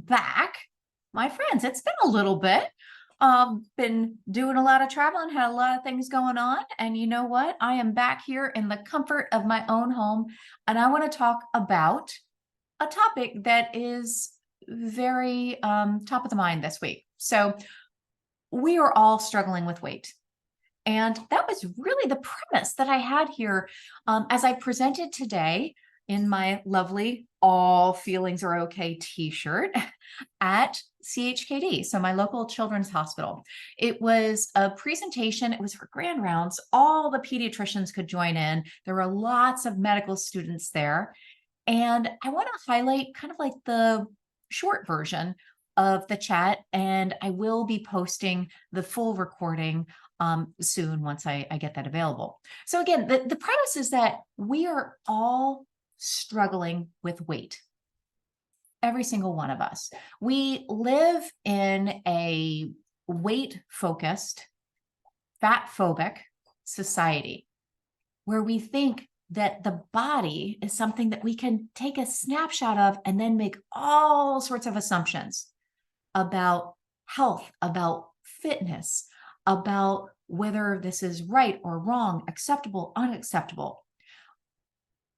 back, my friends. It's been a little bit. Been doing a lot of traveling, had a lot of things going on. And you know what? I am back here in the comfort of my own home. And I want to talk about a topic that is very top of the mind this week. So we are all struggling with weight. And that was really the premise that I had here as I presented today in my lovely All Feelings Are Okay t-shirt at CHKD, so my local children's hospital. It was a presentation. It was for grand rounds. All the pediatricians could join in. There were lots of medical students there. And I want to highlight kind of like the short version of the chat, and I will be posting the full recording soon once I get that available. So again, the premise is that we are all struggling with weight. Every single one of us. We live in a weight-focused, fat-phobic society where we think that the body is something that we can take a snapshot of and then make all sorts of assumptions about health, about fitness, about whether this is right or wrong, acceptable, unacceptable.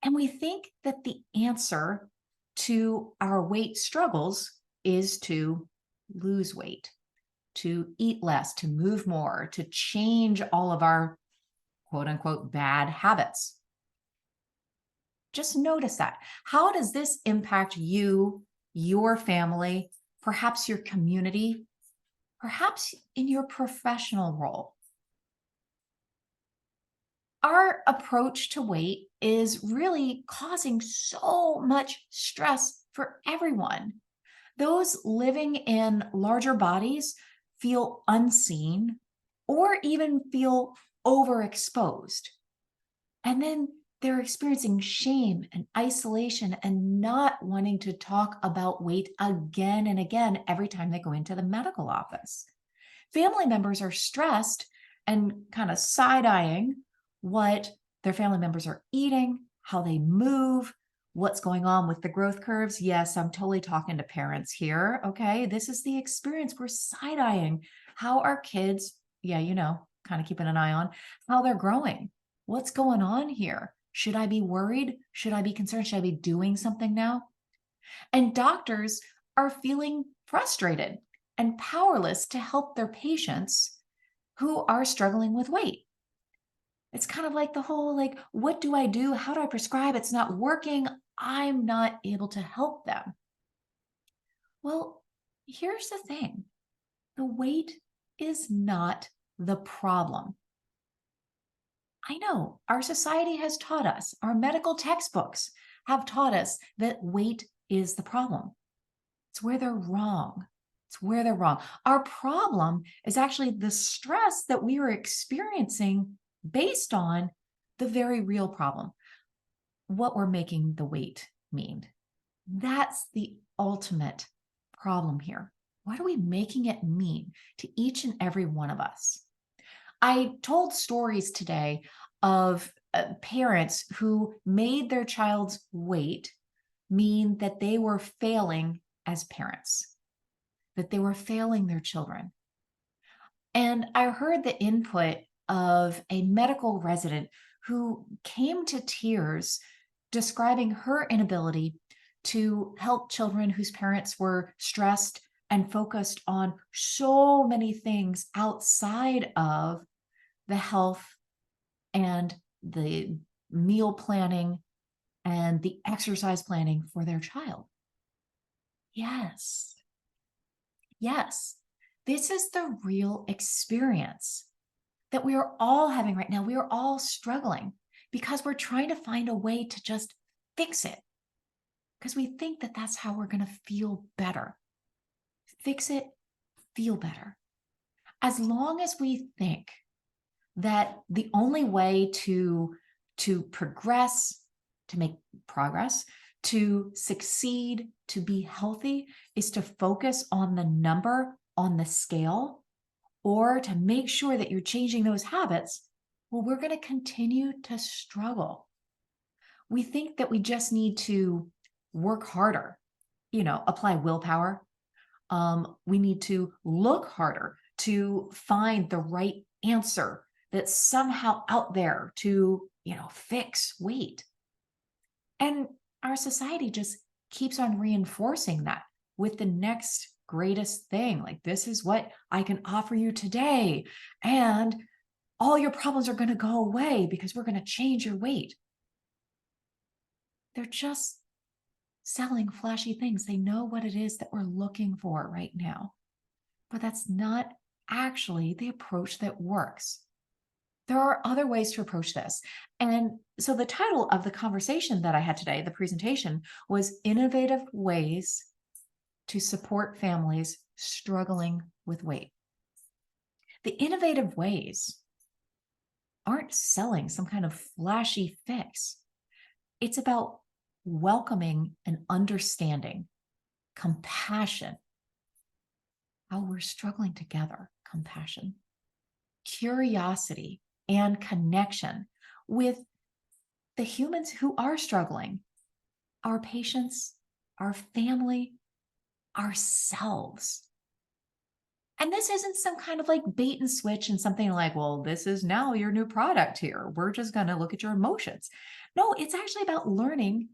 And we think that the answer to our weight struggles is to lose weight, to eat less, to move more, to change all of our quote unquote bad habits. Just notice that. How does this impact you, your family, perhaps your community, perhaps in your professional role? Our approach to weight is really causing so much stress for everyone. Those living in larger bodies feel unseen or even feel overexposed. And then they're experiencing shame and isolation and not wanting to talk about weight again and again every time they go into the medical office. Family members are stressed and kind of side-eyeing what their family members are eating, how they move, what's going on with the growth curves. Yes, I'm totally talking to parents here. Okay, this is the experience. We're side-eyeing how our kids, kind of keeping an eye on how they're growing. What's going on here? Should I be worried? Should I be concerned? Should I be doing something now? And doctors are feeling frustrated and powerless to help their patients who are struggling with weight. It's kind of like the whole, like, what do I do? How do I prescribe? It's not working. I'm not able to help them. Well, here's the thing. The weight is not the problem. I know our society has taught us, our medical textbooks have taught us that weight is the problem. It's where they're wrong. It's where they're wrong. Our problem is actually the stress that we are experiencing based on the very real problem, what we're making the weight mean. That's the ultimate problem here. What are we making it mean to each and every one of us? I told stories today of parents who made their child's weight mean that they were failing as parents, that they were failing their children. And I heard the input of a medical resident who came to tears describing her inability to help children whose parents were stressed and focused on so many things outside of the health and the meal planning and the exercise planning for their child. Yes. Yes. This is the real experience that we are all having right now. We are all struggling because we're trying to find a way to just fix it because we think that that's how we're going to feel better. Fix it, feel better. As long as we think that the only way to progress, to make progress, to succeed, to be healthy is to focus on the number on the scale or to make sure that you're changing those habits, well, we're going to continue to struggle. We think that we just need to work harder, apply willpower, We need to look harder to find the right answer that's somehow out there to, fix weight. And our society just keeps on reinforcing that with the next greatest thing. Like, this is what I can offer you today. And all your problems are going to go away because we're going to change your weight. They're just selling flashy things. They know what it is that we're looking for right now. But that's not actually the approach that works. There are other ways to approach this. And so the title of the conversation that I had today, the presentation, was Innovative Ways to Support Families Struggling with Weight. The innovative ways aren't selling some kind of flashy fix. It's about welcoming and understanding, compassion, how we're struggling together, compassion, curiosity, and connection with the humans who are struggling, our patients, our family, ourselves. And this isn't some kind of like bait and switch and something like, well, this is now your new product here. We're just going to look at your emotions. No, it's actually about learning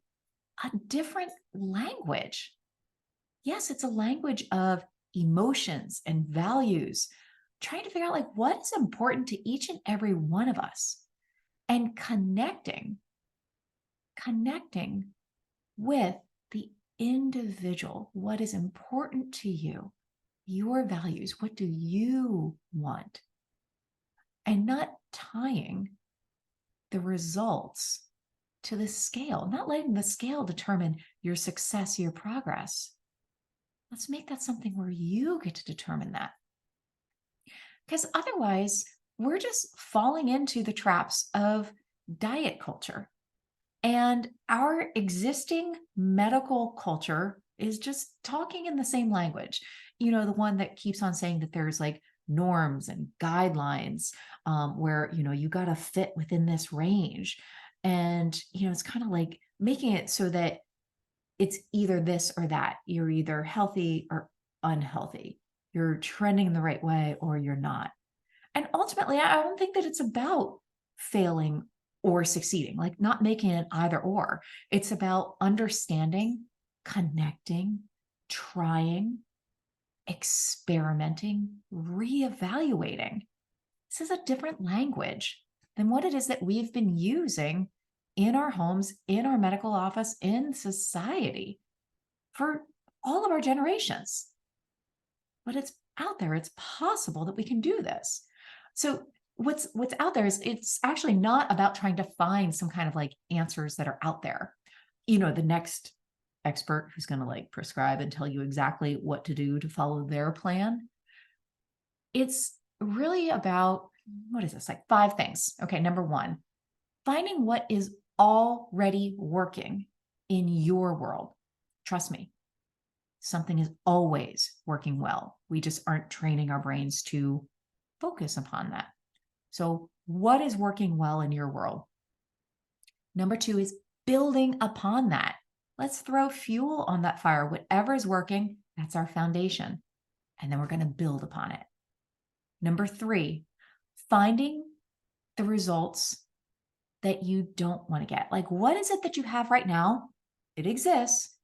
a different language. Yes, it's a language of emotions and values, trying to figure out like what is important to each and every one of us, and connecting with the individual. What is important to you, your values, what do you want? And not tying the results to the scale, not letting the scale determine your success, your progress. Let's make that something where you get to determine that. Because otherwise, we're just falling into the traps of diet culture. And our existing medical culture is just talking in the same language. The one that keeps on saying that there's like norms and guidelines where, you got to fit within this range. And, it's kind of like making it so that it's either this or that. You're either healthy or unhealthy. You're trending in the right way or you're not. And ultimately, I don't think that it's about failing or succeeding, like not making it either or. It's about understanding, connecting, trying, experimenting, reevaluating. This is a different language than what it is that we've been using in our homes, in our medical office, in society for all of our generations. But it's out there. It's possible that we can do this. So what's out there is it's actually not about trying to find some kind of like answers that are out there. The next expert who's going to like prescribe and tell you exactly what to do to follow their plan. It's really about, what is this? Like 5 things. Okay. Number 1, finding what is already working in your world. Trust me, something is always working well. We just aren't training our brains to focus upon that. So what is working well in your world? Number 2 is building upon that. Let's throw fuel on that fire. Whatever is working, that's our foundation. And then we're going to build upon it. Number 3, finding the results that you don't want to get. Like, what is it that you have right now? It exists,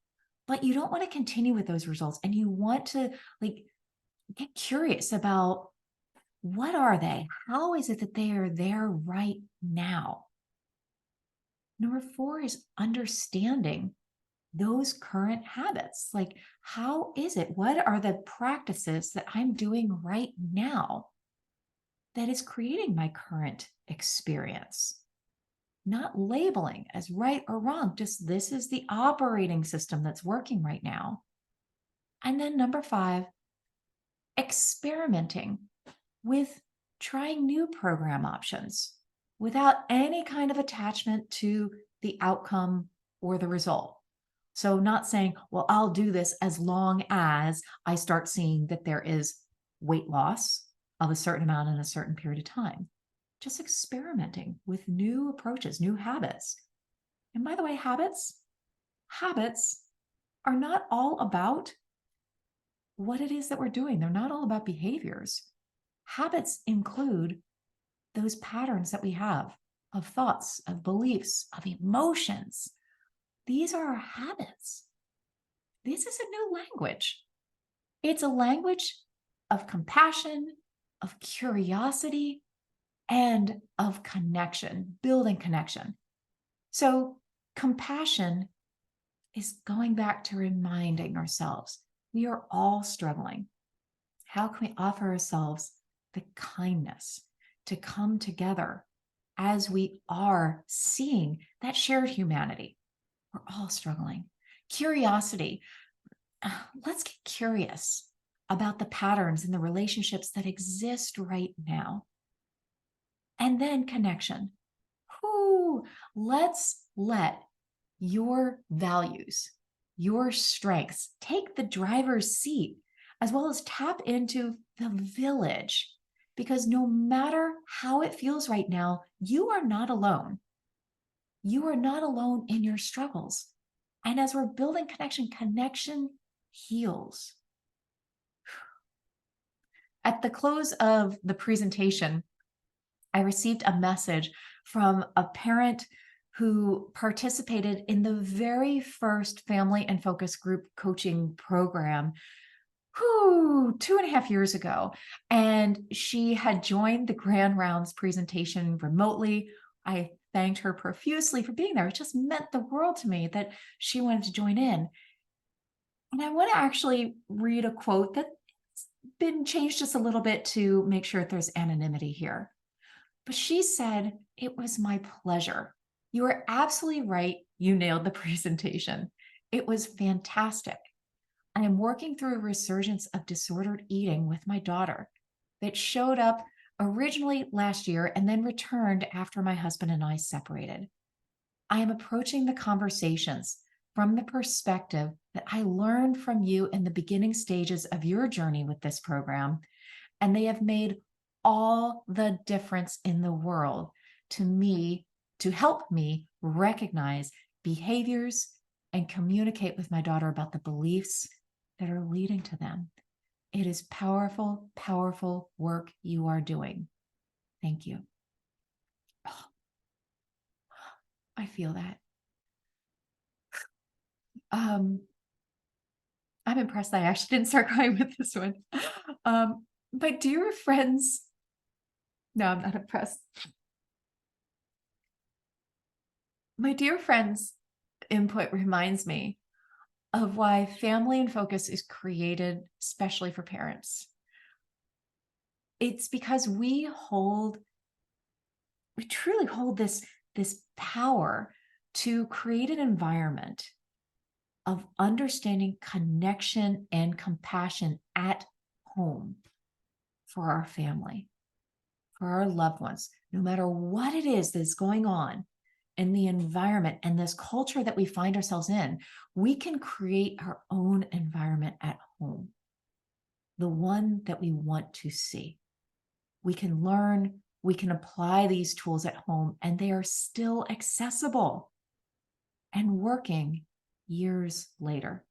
but you don't want to continue with those results. And you want to like get curious about, what are they? How is it that they are there right now? Number 4 is understanding those current habits. Like, how is it? What are the practices that I'm doing right now that is creating my current experience? Not labeling as right or wrong, just this is the operating system that's working right now. And then number 5, experimenting with trying new program options without any kind of attachment to the outcome or the result. So not saying, well, I'll do this as long as I start seeing that there is weight loss of a certain amount in a certain period of time. Just experimenting with new approaches, new habits. And by the way, habits are not all about what it is that we're doing. They're not all about behaviors. Habits include those patterns that we have of thoughts, of beliefs, of emotions. These are our habits. This is a new language. It's a language of compassion, of curiosity, and of connection, building connection. So, compassion is going back to reminding ourselves we are all struggling. How can we offer ourselves the kindness to come together as we are seeing that shared humanity? We're all struggling. Curiosity. Let's get curious about the patterns and the relationships that exist right now. And then connection. Let's let your values, your strengths take the driver's seat, as well as tap into the village. Because no matter how it feels right now, you are not alone. You are not alone in your struggles. And as we're building connection, connection heals. At the close of the presentation, I received a message from a parent who participated in the very first Family and Focus group coaching program 2.5 years ago. And she had joined the Grand Rounds presentation remotely. I thanked her profusely for being there. It just meant the world to me that she wanted to join in. And I want to actually read a quote that's been changed just a little bit to make sure that there's anonymity here. But she said, "It was my pleasure. You were absolutely right. You nailed the presentation. It was fantastic. I am working through a resurgence of disordered eating with my daughter that showed up originally last year and then returned after my husband and I separated. I am approaching the conversations from the perspective that I learned from you in the beginning stages of your journey with this program, and they have made all the difference in the world to me to help me recognize behaviors and communicate with my daughter about the beliefs that are leading to them. It is powerful, powerful work you are doing. Thank you." Oh, I feel that. I'm impressed I actually didn't start crying with this one. My dear friends, no, I'm not impressed. My dear friends' input reminds me of why Family and Focus is created especially for parents. It's because we truly hold this power to create an environment of understanding, connection, and compassion at home for our family, for our loved ones, no matter what it is that's going on in the environment and this culture that we find ourselves in. We can create our own environment at home, the one that we want to see. We can learn, we can apply these tools at home, and they are still accessible and working years later.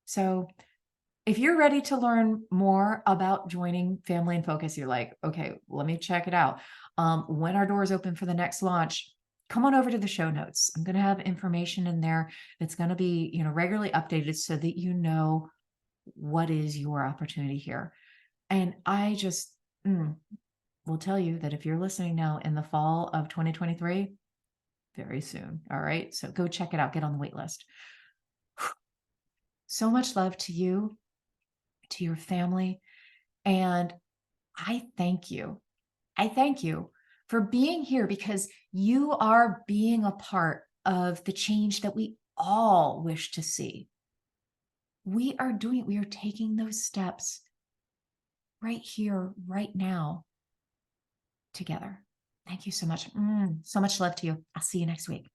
So if you're ready to learn more about joining Family and Focus, you're like, okay, let me check it out. When our doors open for the next launch, come on over to the show notes. I'm going to have information in there that's going to be, regularly updated so that you know what is your opportunity here. And I just will tell you that if you're listening now in the fall of 2023, very soon. All right. So go check it out. Get on the wait list. So much love to you, to your family. And I thank you. I thank you for being here because you are being a part of the change that we all wish to see. We are taking those steps right here, right now, together. Thank you so much. So much love to you. I'll see you next week.